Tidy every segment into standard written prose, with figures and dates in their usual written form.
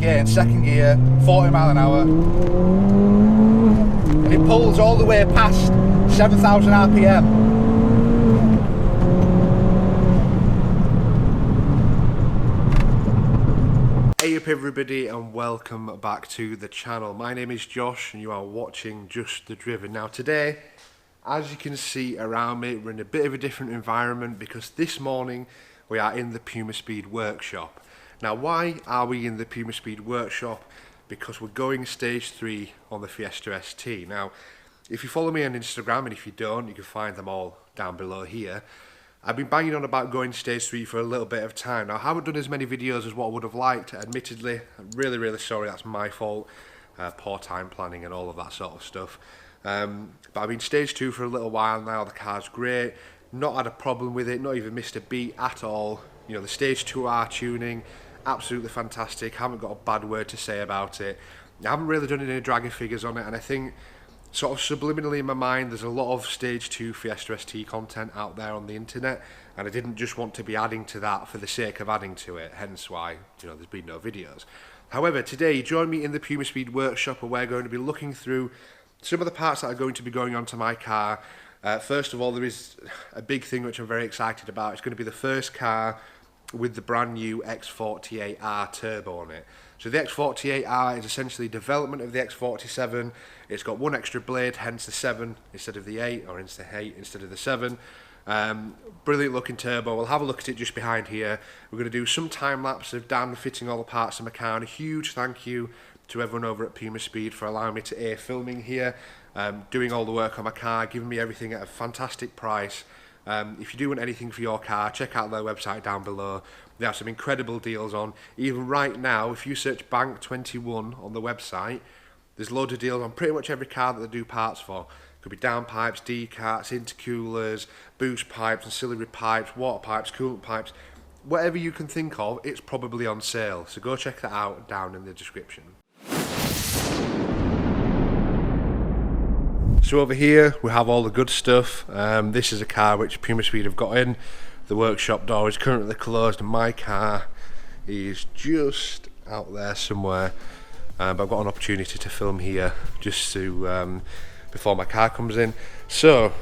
gear, in second gear, 40 mile an hour. And it pulls all the way past 7,000 RPM. Hey up everybody and welcome back to the channel. My name is Josh and you are watching Just the Driven. Now today, as you can see around me, we're in a bit of a different environment because this morning we are in the Puma Speed workshop. Now why are we in the Puma Speed workshop? Because we're going stage 3 on the Fiesta ST. Now if you follow me on Instagram, and if you don't, you can find them all down below here. I've been banging on about going stage 3 for a little bit of time. Now I haven't done as many videos as what I would have liked, admittedly. I'm really sorry, that's my fault. Poor time planning and all of that sort of stuff. But I've been stage 2 for a little while now. The car's great, not had a problem with it, not even missed a beat at all. You know, the stage 2R tuning, absolutely fantastic. Haven't got a bad word to say about it. I haven't really done any dragging figures on it, and I think sort of subliminally in my mind there's a lot of stage 2 Fiesta ST content out there on the internet, and I didn't just want to be adding to that for the sake of adding to it, hence why, you know, there's been no videos. However, today join me in the Puma Speed workshop where we're going to be looking through some of the parts that are going to be going onto my car. First of all, there is a big thing which I'm very excited about. It's going to be the first car with the brand new X48R turbo on it. So the X48R is essentially development of the X47. It's got one extra blade, hence the 7 instead of the 8, or instead of the 8 instead of the 7. Brilliant looking turbo. We'll have a look at it just behind here. We're going to do some time lapse of Dan fitting all the parts of my car, and a huge thank you to everyone over at Puma Speed for allowing me to filming here, doing all the work on my car, giving me everything at a fantastic price. If you do want anything for your car, check out their website down below. They have some incredible deals on. Even right now, if you search Bank21 on the website, there's loads of deals on pretty much every car that they do parts for. Could be downpipes, decats, intercoolers, boost pipes, ancillary pipes, water pipes, coolant pipes. Whatever you can think of, it's probably on sale. So go check that out down in the description. So over here we have all the good stuff. This is a car which Puma Speed have got in. The workshop door is currently closed and my car is just out there somewhere. But I've got an opportunity to film here just to before my car comes in. So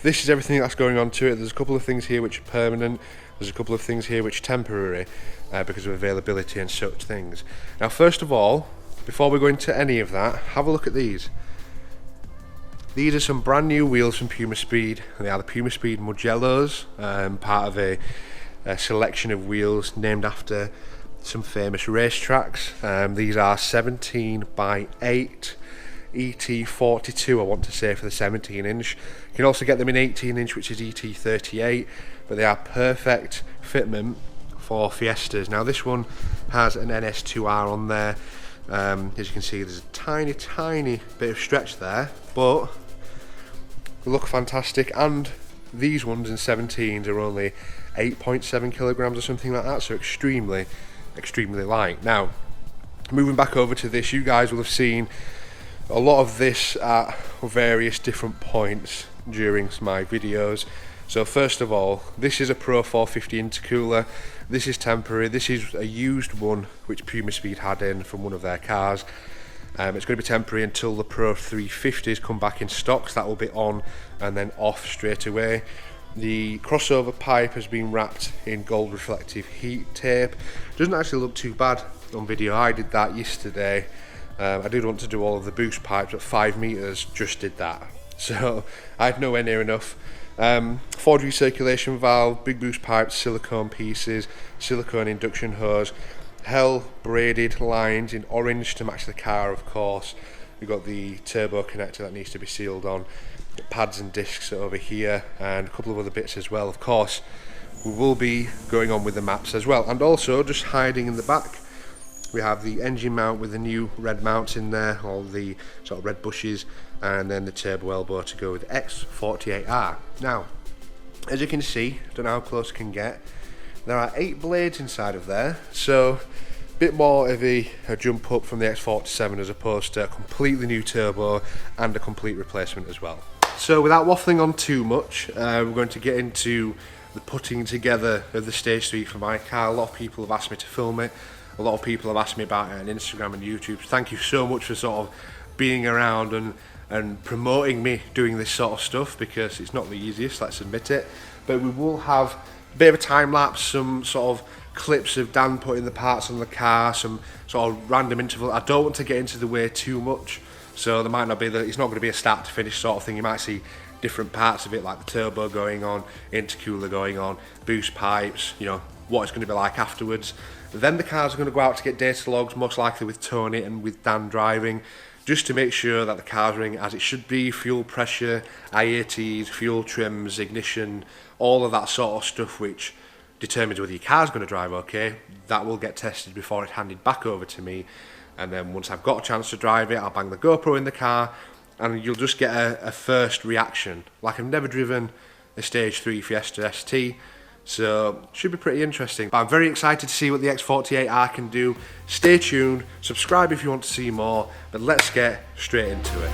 this is everything that's going on to it. There's a couple of things here which are permanent. There's a couple of things here which are temporary because of availability and such things. Now first of all, before we go into any of that, have a look at these. These are some brand new wheels from Puma Speed. They are the Puma Speed Mugellos, part of a selection of wheels named after some famous racetracks. These are 17 by 8 ET42, I want to say, for the 17 inch. You can also get them in 18 inch, which is ET38, but they are perfect fitment for Fiestas. Now this one has an NS2R on there. As you can see, there's a tiny bit of stretch there, but they look fantastic. And these ones in 17s are only 8.7 kilograms or something like that, so extremely light. Now moving back over to this, you guys will have seen a lot of this at various different points during my videos. So first of all, this is a Pro 450 intercooler. This is temporary. This is a used one which Puma Speed had in from one of their cars. It's going to be temporary until the Pro 350s come back in stock, so that will be on and then off straight away. The crossover pipe has been wrapped in gold reflective heat tape. Doesn't actually look too bad on video. I did that yesterday. I did want to do all of the boost pipes at 5 meters, just did that. So I had nowhere near enough. Forward recirculation valve, big boost pipes, silicone pieces, silicone induction hose, hell braided lines in orange to match the car, of course. We've got the turbo connector that needs to be sealed on, the pads and discs over here, and a couple of other bits as well. Of course, we will be going on with the maps as well, and also just hiding in the back we have the engine mount with the new red mounts in there, all the sort of red bushes, and then the turbo elbow to go with X48R. Now, as you can see, I don't know how close I can get, there are 8 blades inside of there, so a bit more of a jump up from the X47 as opposed to a completely new turbo and a complete replacement as well. So without waffling on too much, we're going to get into the putting together of the stage 3 for my car. A lot of people have asked me to film it. A lot of people have asked me about it on Instagram and YouTube. Thank you so much for sort of being around and promoting me doing this sort of stuff, because it's not the easiest, let's admit it. But we will have a bit of a time lapse, some sort of clips of Dan putting the parts on the car, some sort of random interval. I don't want to get into the way too much, so there might not be it's not going to be a start to finish sort of thing. You might see different parts of it, like the turbo going on, intercooler going on, boost pipes, you know, what it's going to be like afterwards. Then the cars are going to go out to get data logs, most likely with Tony and with Dan driving, just to make sure that the car's running as it should be. Fuel pressure, IATs, fuel trims, ignition, all of that sort of stuff which determines whether your car's going to drive okay. That will get tested before it's handed back over to me, and then once I've got a chance to drive it, I'll bang the GoPro in the car and you'll just get a first reaction. Like, I've never driven a Stage 3 Fiesta ST, so should be pretty interesting. But I'm very excited to see what the X48R can do. Stay tuned, subscribe if you want to see more, but let's get straight into it.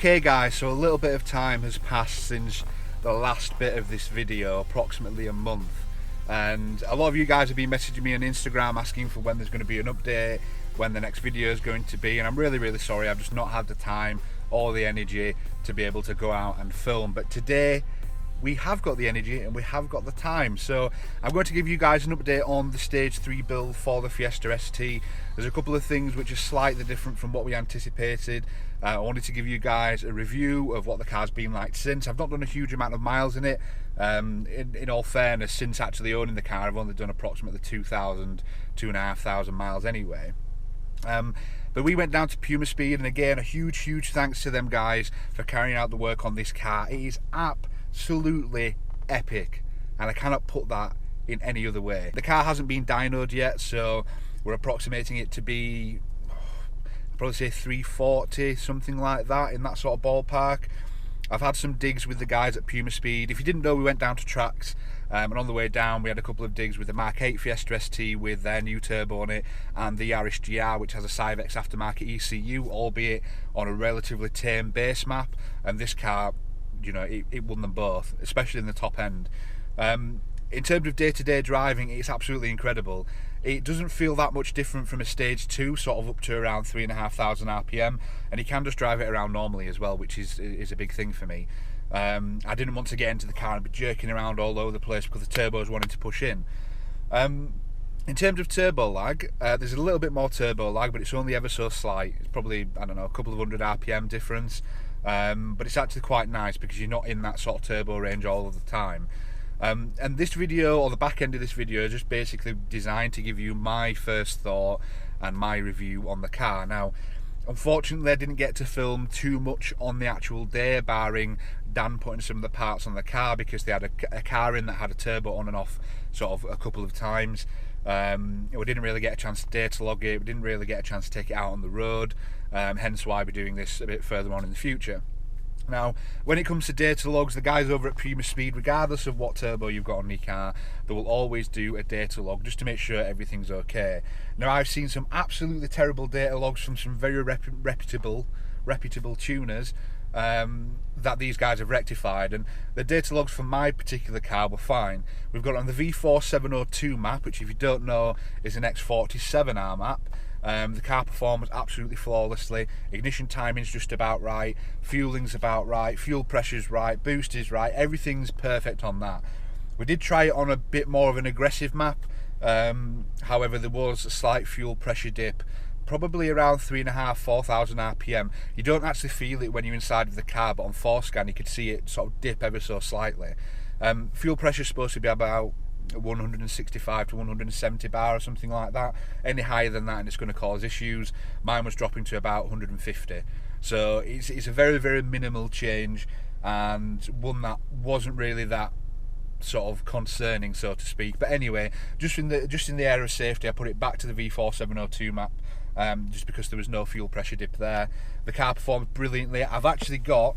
Okay guys, so a little bit of time has passed since the last bit of this video, approximately a month, and a lot of you guys have been messaging me on Instagram asking for when there's going to be an update, when the next video is going to be, and I'm really sorry, I've just not had the time or the energy to be able to go out and film. But today we have got the energy and we have got the time, so I'm going to give you guys an update on the Stage 3 build for the Fiesta ST. There's a couple of things which are slightly different from what we anticipated. I wanted to give you guys a review of what the car's been like since. I've not done a huge amount of miles in it. In all fairness, since actually owning the car, I've only done approximately 2,500 miles anyway. But we went down to Puma Speed, and again, a huge thanks to them guys for carrying out the work on this car. It is absolutely epic, and I cannot put that in any other way. The car hasn't been dynoed yet, so we're approximating it to be, I'd probably say 340, something like that, in that sort of ballpark. I've had some digs with the guys at Puma Speed. If you didn't know, we went down to tracks, and on the way down we had a couple of digs with the Mark 8 Fiesta ST with their new turbo on it, and the Yaris GR, which has a Cyvex aftermarket ECU, albeit on a relatively tame base map. And this car, you know, it won them both, especially in the top end. In terms of day-to-day driving, it's absolutely incredible. It doesn't feel that much different from a stage 2, sort of up to around 3,500 RPM, and you can just drive it around normally as well, which is a big thing for me. I didn't want to get into the car and be jerking around all over the place because the turbo's wanting to push in. In terms of turbo lag, there's a little bit more turbo lag, but it's only ever so slight. It's probably, I don't know, a couple of 100 RPM difference, but it's actually quite nice because you're not in that sort of turbo range all of the time. And this video, or the back end of this video, is just basically designed to give you my first thought and my review on the car. Now, unfortunately, I didn't get to film too much on the actual day, barring Dan putting some of the parts on the car, because they had a car in that had a turbo on and off sort of a couple of times. We didn't really get a chance to data log it, we didn't really get a chance to take it out on the road, hence why we're doing this a bit further on in the future. Now, when it comes to data logs, the guys over at Puma Speed, regardless of what turbo you've got on your car, they will always do a data log just to make sure everything's okay. Now, I've seen some absolutely terrible data logs from some very reputable tuners that these guys have rectified, and the data logs for my particular car were fine. We've got it on the V4702 map, which, if you don't know, is an X47R map. The car performs absolutely flawlessly. Ignition timing's just about right, fueling's about right, fuel pressure's right, boost is right, everything's perfect on that. We did try it on a bit more of an aggressive map, however there was a slight fuel pressure dip, probably around 3,500–4,000 RPM. You don't actually feel it when you're inside of the car, but on 4Scan you could see it sort of dip ever so slightly. Fuel pressure is supposed to be about 165 to 170 bar or something like that. Any higher than that and it's going to cause issues. Mine was dropping to about 150, so it's a very, very minimal change, and one that wasn't really that sort of concerning, so to speak. But anyway, just in the area of safety, I put it back to the V4702 map, just because there was no fuel pressure dip there. The car performs brilliantly. I've actually got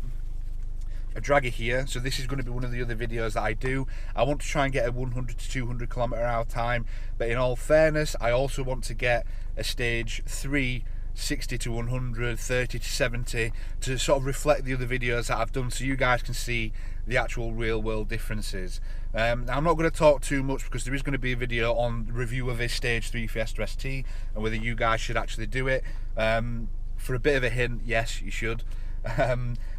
a dragger here, so this is going to be one of the other videos that I do. I want to try and get a 100 to 200 km/h time, but in all fairness, I also want to get a stage 3 60 to 100, 30 to 70 to sort of reflect the other videos that I've done, so you guys can see the actual real world differences. I'm not going to talk too much because there is going to be a video on review of a stage 3 Fiesta ST and whether you guys should actually do it. For a bit of a hint, yes, you should.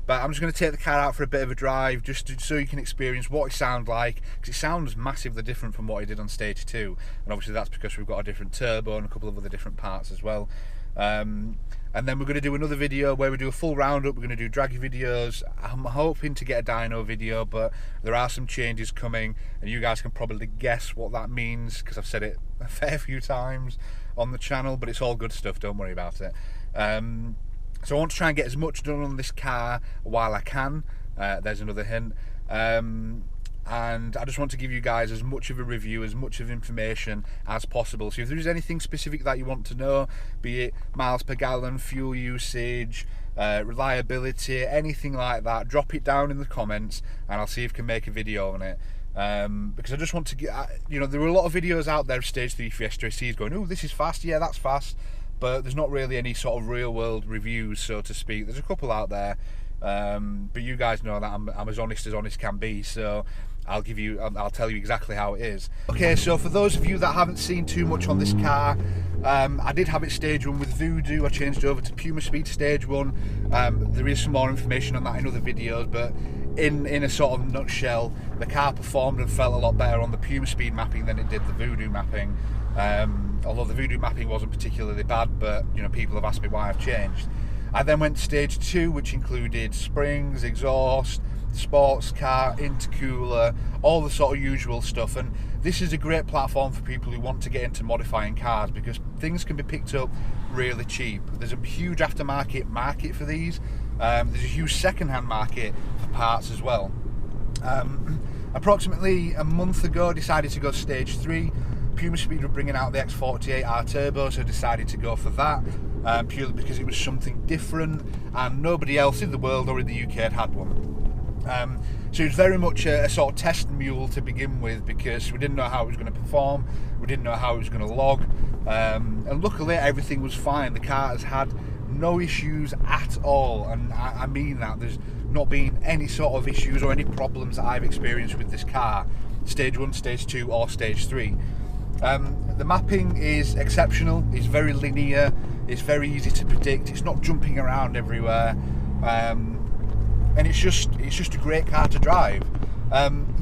But I'm just going to take the car out for a bit of a drive, just so you can experience what it sounds like, because it sounds massively different from what I did on stage 2, and obviously that's because we've got a different turbo and a couple of other different parts as well. And then we're going to do another video where we do a full roundup. We're going to do draggy videos. I'm hoping to get a dyno video, but there are some changes coming, and you guys can probably guess what that means because I've said it a fair few times on the channel, but it's all good stuff, don't worry about it. So I want to try and get as much done on this car while I can. There's another hint. And I just want to give you guys as much of a review, as much of information as possible. So if there's anything specific that you want to know, be it miles per gallon, fuel usage, reliability, anything like that, drop it down in the comments and I'll see if I can make a video on it. Because I just want to get, you know, there are a lot of videos out there of stage 3 Fiesta STs going, oh, this is fast, yeah, that's fast, but there's not really any sort of real world reviews, so to speak. There's a couple out there, but you guys know that I'm as honest can be, so I'll tell you exactly how it is. Okay, so for those of you that haven't seen too much on this car, I did have it stage 1 with Voodoo. I changed over to Puma Speed stage 1. There is some more information on that in other videos, but in a sort of nutshell, the car performed and felt a lot better on the Puma Speed mapping than it did the Voodoo mapping. Although the Voodoo mapping wasn't particularly bad, but you know, people have asked me why I've changed. I then went to stage 2, which included springs, exhaust, sports car, intercooler, all the sort of usual stuff. And this is a great platform for people who want to get into modifying cars because things can be picked up really cheap. There's a huge aftermarket market for these. There's a huge second-hand market for parts as well. Approximately a month ago, I decided to go stage 3. Puma Speed were bringing out the X48R turbo, so I decided to go for that, purely because it was something different and nobody else in the world or in the UK had one. So it was very much a sort of test mule to begin with, because we didn't know how it was going to perform, we didn't know how it was going to log, and luckily everything was fine. The car has had no issues at all, and I mean that. There's not been any sort of issues or any problems that I've experienced with this car, stage 1, stage 2 or stage 3. The mapping is exceptional, it's very linear, it's very easy to predict, it's not jumping around everywhere, and it's just a great car to drive.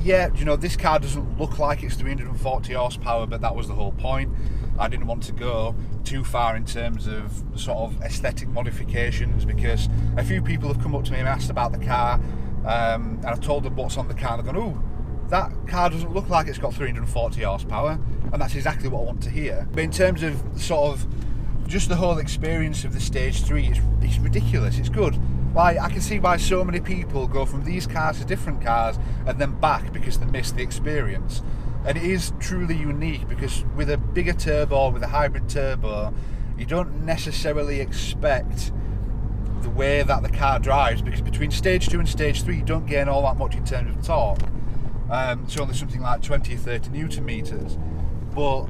Yeah, you know, this car doesn't look like it's 340 horsepower, but that was the whole point. I didn't want to go too far in terms of sort of aesthetic modifications, because a few people have come up to me and asked about the car, and I've told them what's on the car, and they've gone, "Ooh, that car doesn't look like it's got 340 horsepower," and that's exactly what I want to hear. But in terms of sort of just the whole experience of the stage 3, it's ridiculous, it's good. Like, I can see why so many people go from these cars to different cars and then back because they miss the experience. And it is truly unique, because with a bigger turbo, with a hybrid turbo, you don't necessarily expect the way that the car drives, because between stage 2 and stage 3 you don't gain all that much in terms of torque. It's only something like 20 or 30 newton meters, but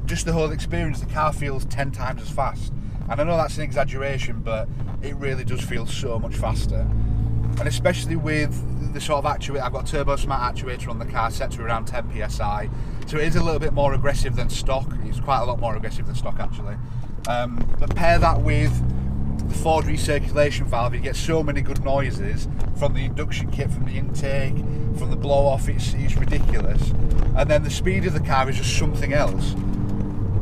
just the whole experience, the car feels 10 times as fast. And I know that's an exaggeration, but it really does feel so much faster. And especially with the sort of actuator, I've got a turbo smart actuator on the car set to around 10 psi, so it is a little bit more aggressive than stock. It's quite a lot more aggressive than stock actually. But pair that with the Ford recirculation valve, you get so many good noises from the induction kit, from the intake, from the blow off, it's ridiculous. And then the speed of the car is just something else.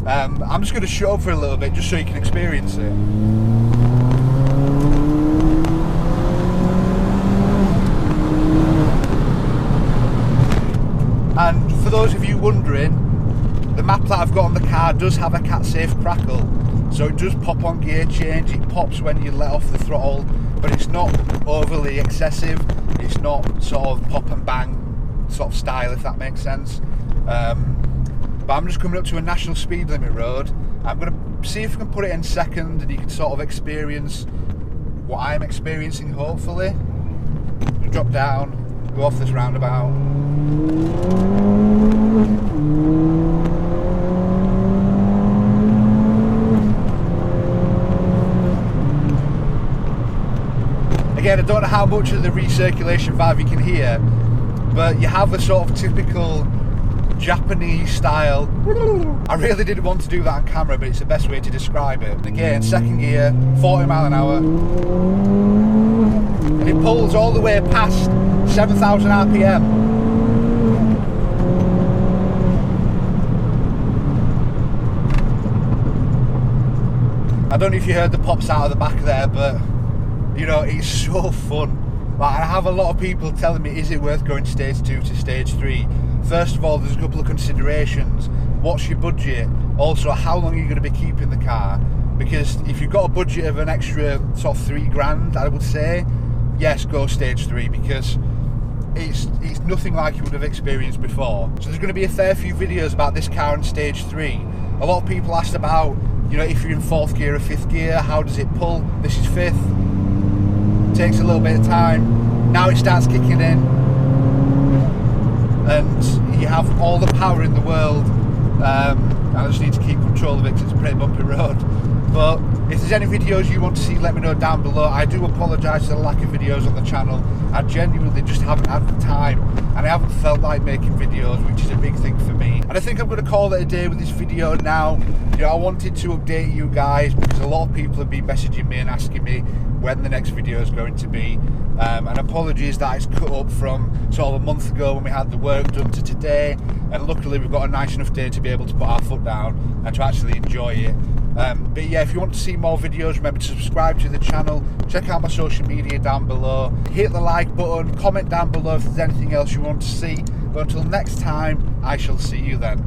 I'm just going to show up for a little bit just so you can experience it. And for those of you wondering, the map that I've got on the car does have a cat safe crackle, so it does pop on gear change, it pops when you let off the throttle, but it's not overly excessive, it's not sort of pop and bang sort of style, if that makes sense. But I'm just coming up to a national speed limit road. I'm going to see if I can put it in second and you can sort of experience what I'm experiencing, hopefully. Drop down, go off this roundabout. Again, I don't know how much of the recirculation valve you can hear, but you have a sort of typical Japanese style. I really didn't want to do that on camera, but it's the best way to describe it. Again, second gear, 40 mile an hour, and it pulls all the way past 7,000 RPM. I don't know if you heard the pops out of the back there, but you know, it's so fun. Like, I have a lot of people telling me, is it worth going stage 2 to stage 3? First of all, there's a couple of considerations. What's your budget? Also, how long are you going to be keeping the car? Because if you've got a budget of an extra sort of 3 grand, I would say, yes, go stage 3, because it's nothing like you would have experienced before. So there's going to be a fair few videos about this car in stage 3. A lot of people asked about, you know, if you're in 4th gear or 5th gear, how does it pull? This is 5th. Takes a little bit of time. Now it starts kicking in, and you have all the power in the world. I just need to keep control of it because it's a pretty bumpy road. But if there's any videos you want to see, let me know down below. I do apologise for the lack of videos on the channel. I genuinely just haven't had the time, and I haven't felt like making videos, which is a big thing for me. And I think I'm going to call it a day with this video now. You know, I wanted to update you guys because a lot of people have been messaging me and asking me when the next video is going to be. And apologies that it's cut up from sort of a month ago when we had the work done to today, and luckily we've got a nice enough day to be able to put our foot down and to actually enjoy it. But yeah, if you want to see more videos, remember to subscribe to the channel, check out my social media down below, hit the like button, comment down below if there's anything else you want to see. But until next time, I shall see you then.